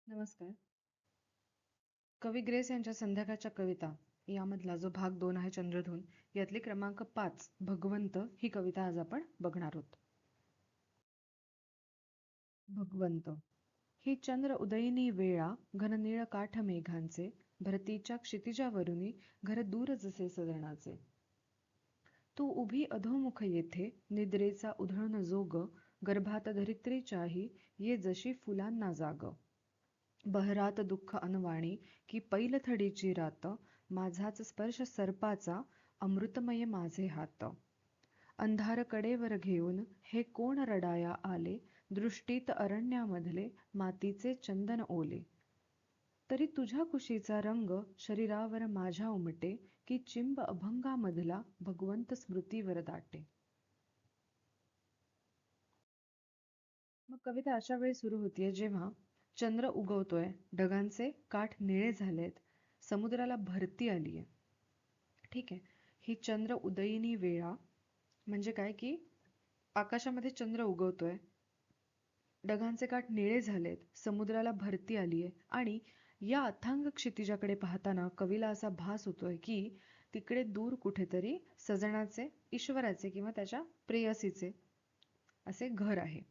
नमस्कार. कवी ग्रेस यांच्या संध्याकाळच्या कविता यामधला जो भाग 2 आहे चंद्रधून, यातली क्रमांक 5 भगवंत ही कविता आज आपण बघणार आहोत. भगवंत. ही चंद्र उदयिनी वेळा घननीळ काठ मेघांचे भरतीच्या क्षितिजावरुनी घर दूर जसे सजणाचे. तू उभी अधोमुख येथे निद्रेचा उधळण जोग गर्भात धरित्रीच्याही ये जशी फुलांना जाग. बहरात दुःख अनवाणी की पैलथडीची रात माझाच स्पर्श सर्पाचा अमृतमय माझे हात. अंधार कडेवर घेऊन हे कोण रडाया आले दृष्टीत अरण्यामधले मातीचे चंदन ओले. तरी तुझ्या कुशीचा रंग शरीरावर माझ्या उमटे की चिंब अभंगामधला भगवंत स्मृतीवर दाटे. मग कविता अशा वेळी सुरू होतीये जेव्हा चंद्र उगवतोय, ढगांचे काठ निळे झालेत, समुद्राला भरती आलीये. ठीक आहे. ही चंद्र उदयिनी वेळा म्हणजे काय की आकाशामध्ये चंद्र उगवतोय, ढगांचे काठ निळे झालेत, समुद्राला भरती आलीये आणि या अथांग क्षितिजाकडे पाहताना कवीला असा भास होतोय की तिकडे दूर कुठेतरी सजनाचे, ईश्वराचे किंवा त्याच्या प्रेयसीचे असे घर आहे.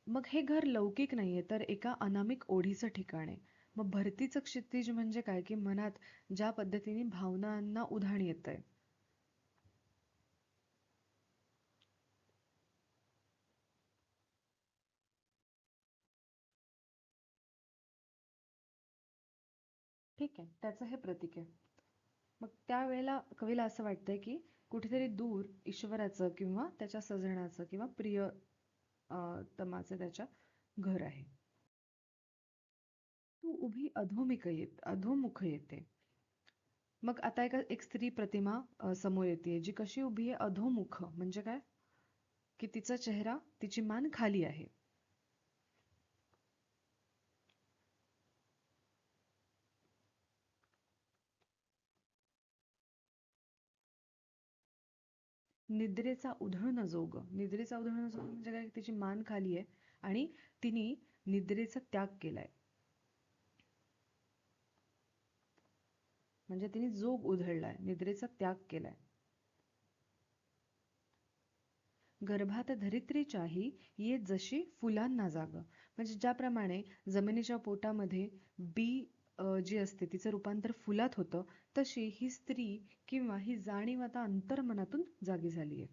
मग हे घर लौकिक नाहीये तर एका अनामिक ओढीचं ठिकाण आहे. मग भरतीचं क्षितिज म्हणजे काय की मनात ज्या पद्धतीने भावनांना उधाण येतंय, ठीक आहे, त्याचं हे प्रतीक आहे. मग त्यावेळेला कवीला असं वाटतंय की कुठेतरी दूर ईश्वराचं किंवा त्याच्या सजनाचं किंवा प्रिय तमाचं त्याच्या घर आहे. तू उभी अधोमुख येते. मग आता एक स्त्री प्रतिमा समोर येते जी कशी उभी आहे अधोमुख म्हणजे काय की तिचा चेहरा, तिची मान खाली आहे. निद्रेचा उधळण जोग म्हणजे काय, तिची मान खाली आहे आणि तिने निद्रेचा त्याग केलाय. म्हणजे तिने जोग उधळलाय, निद्रेचा त्याग केलाय. गर्भात धरित्रीच्याही ये जशी फुलांना जाग. म्हणजे ज्याप्रमाणे जमिनीच्या पोटामध्ये बी जी असते तिचं रूपांतर फुलात होतं, तशी ही स्त्री किंवा ही जाणीव आता अंतर्मनातून जागी झाली आहे.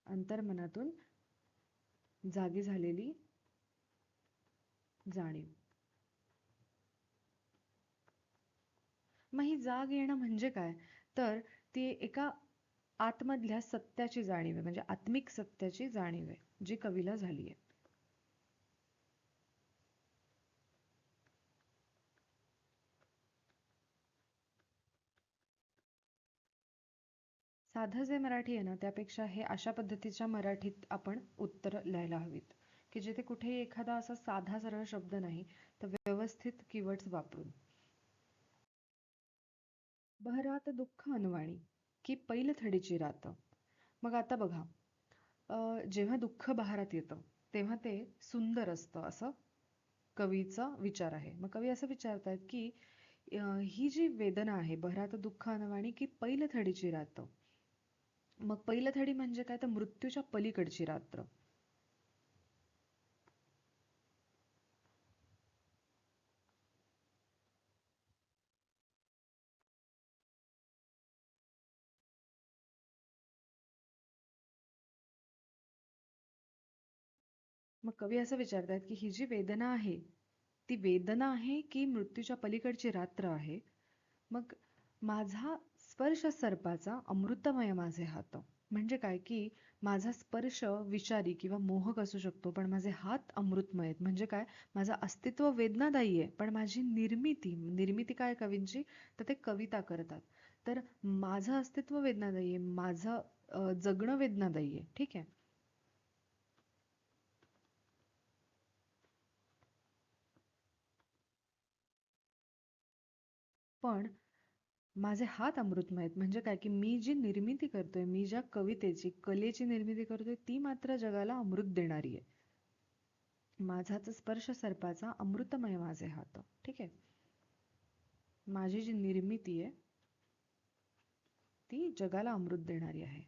अंतर्मनातून जागी झालेली जाणीव. मग ही जाग येणं म्हणजे काय, तर ती एका आतमधल्या सत्याची जाणीव आहे, म्हणजे आत्मिक सत्याची जाणीव आहे जी कवीला झाली आहे. साधं जे मराठी आहे ना त्यापेक्षा हे अशा पद्धतीच्या मराठीत आपण उत्तर लिहायला हवीत की जिथे कुठेही एखादा असा साधा सरळ शब्द नाही तर व्यवस्थित कीवर्ड्स वापरून. बहरात दुःख अनवाणी की पैलथडीची रात. मग आता बघा, जेव्हा दुःख बहारात येतं तेव्हा ते सुंदर असतं असं कवीचा विचार आहे. मग कवी असं विचारतायत की ही जी वेदना आहे बहरात दुःख अनवाणी की पैलथडीची रात. मग पैलथडी म्हणजे काय, तर मृत्यूच्या पलीकडची रात्र. मग कवी असं विचारतायत की ही जी वेदना आहे ती वेदना आहे की मृत्यूच्या पलीकडची रात्र आहे. मग माझा स्पर्श सर्पाचा अमृतमय माझे हात. म्हणजे काय की माझा स्पर्श विषारी किंवा मोहक असू शकतो पण माझे हात अमृतमय आहेत. म्हणजे काय, माझं अस्तित्व वेदनादायी आहे पण माझी निर्मिती निर्मिती काय कवींची, तर ते कविता करतात. तर माझं अस्तित्व वेदनादायी आहे, माझं जगणं वेदनादायी आहे. ठीक आहे. पण माझे हात अमृतमय आहेत म्हणजे काय, की मी जी निर्मिती करतोय, मी ज्या कवितेची, कलेची निर्मिती करतोय, ती मात्र जगाला अमृत देणारी आहे. माझाच स्पर्श सर्पाचा, अमृतमय माझे हात. ठीक आहे. माझी जी निर्मिती आहे ती जगाला अमृत देणारी आहे.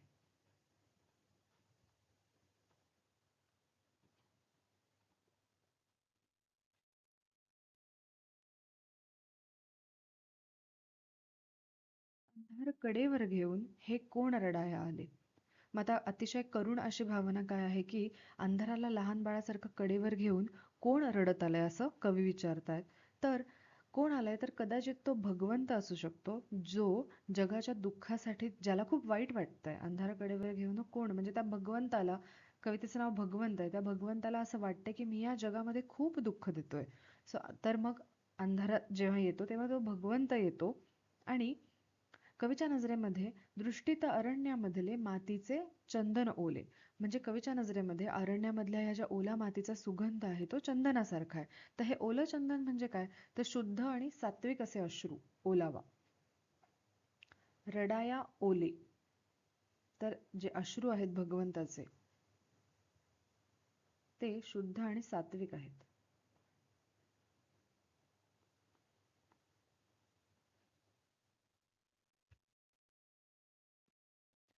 अंधार कडेवर घेऊन हे कोण रडाया आले. मग आता अतिशय करुण अशी भावना काय आहे, की अंधाराला लहान बाळासारखं कडेवर घेऊन कोण रडत आलंय असं कवी विचारतायत. तर कोण आलाय, तर कदाचित तो भगवंत असू शकतो, जो जगाच्या दुःखासाठी, ज्याला खूप वाईट वाटतंय, अंधार कडेवर घेऊन कोण, म्हणजे त्या भगवंताला, कवितेचं नाव भगवंत आहे, त्या भगवंताला असं वाटतं की मी या जगामध्ये खूप दुःख देतोय. तर मग अंधारात जेव्हा येतो तेव्हा तो भगवंत येतो आणि कवीच्या नजरेमध्ये दृष्टीत अरण्यामधले मातीचे चंदन ओले, म्हणजे कवीच्या नजरेमध्ये अरण्यामधल्या ह्या ज्या ओल्या मातीचा सुगंध आहे तो चंदनासारखा आहे. तर हे ओलं चंदन म्हणजे काय, तर शुद्ध आणि सात्विक असे अश्रू, ओलावा. रडाया ओले, तर जे अश्रू आहेत भगवंताचे ते शुद्ध आणि सात्विक आहेत.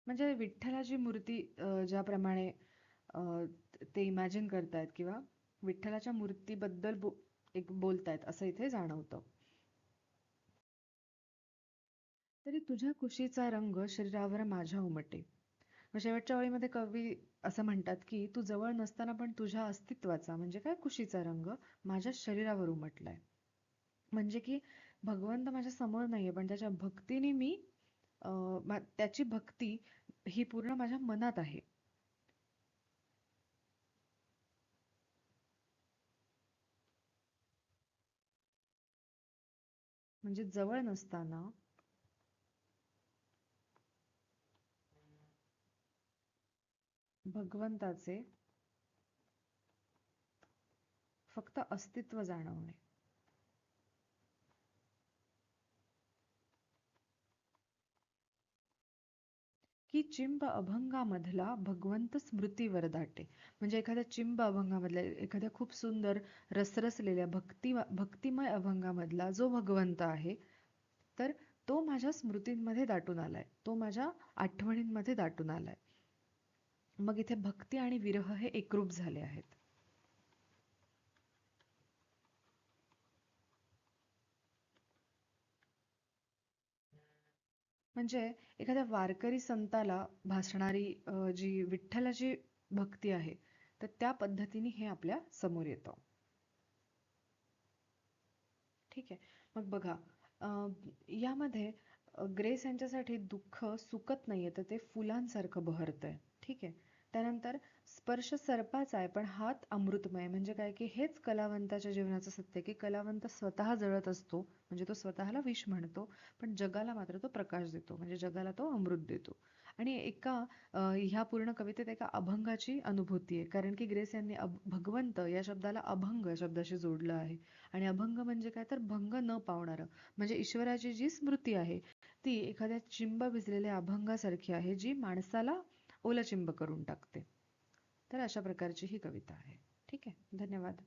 म्हणजे विठ्ठलाची मूर्ती ज्याप्रमाणे अ, ते इमॅजिन करतायत किंवा विठ्ठलाच्या मूर्तीबद्दल एक बोलतायत असं इथे जाणवतं. तरी तुझ्या कुशीचा रंग शरीरावर माझ्या उमटे. मग शेवटच्या ओळीमध्ये कवी असं म्हणतात, की तू जवळ नसताना पण तुझ्या अस्तित्वाचा, म्हणजे काय, कुशीचा रंग माझ्या शरीरावर उमटलाय. म्हणजे की भगवंत माझ्या समोर नाहीये, पण त्याच्या भक्तीने मी त्याची भक्ती ही पूर्ण माझ्या मनात आहे. म्हणजे जवळ नसताना भगवंताचे फक्त अस्तित्व जाणवणे. की चिंब अभंगामधला भगवंत स्मृतीवर दाटे. म्हणजे एखाद्या चिंब अभंगामधल्या, एखाद्या खूप सुंदर रसरसलेल्या भक्तिमय अभंगामधला जो भगवंत आहे, तर तो माझ्या स्मृतींमध्ये दाटून आलाय, तो माझ्या आठवणींमध्ये दाटून आलाय. मग इथे भक्ती आणि विरह हे एकरूप झाले आहेत. म्हणजे एखाद्या वारकरी संताला भासणारी जी विठ्ठलाची भक्ती आहे, तर त्या पद्धतीने हे आपल्या समोर येतं. ठीक आहे. मग बघा, यामध्ये ग्रेस यांच्यासाठी दुःख सुकत नाहीये, तर ते फुलांसारखं बहरतंय. ठीक आहे. त्यानंतर स्पर्श सर्पाचा आहे पण हात अमृतमय, म्हणजे काय, की हेच कलावंताच्या जीवनाचं सत्य, की कलावंत स्वतः जळत असतो, म्हणजे तो स्वतःला विष म्हणतो, पण जगाला मात्र तो प्रकाश देतो, म्हणजे जगाला तो अमृत देतो. आणि ह्या पूर्ण कवितेत एका अभंगाची अनुभूती आहे, कारण की ग्रेस यांनी भगवंत या शब्दाला अभंग या शब्दाशी जोडलं आहे. आणि अभंग म्हणजे काय, तर भंग न पावणारं, म्हणजे ईश्वराची जी स्मृती आहे ती एखाद्या चिंब भिजलेल्या अभंगासारखी आहे, जी माणसाला ओलचिंब करून टाकते. तर अशा प्रकारची ही कविता आहे. ठीक आहे. धन्यवाद.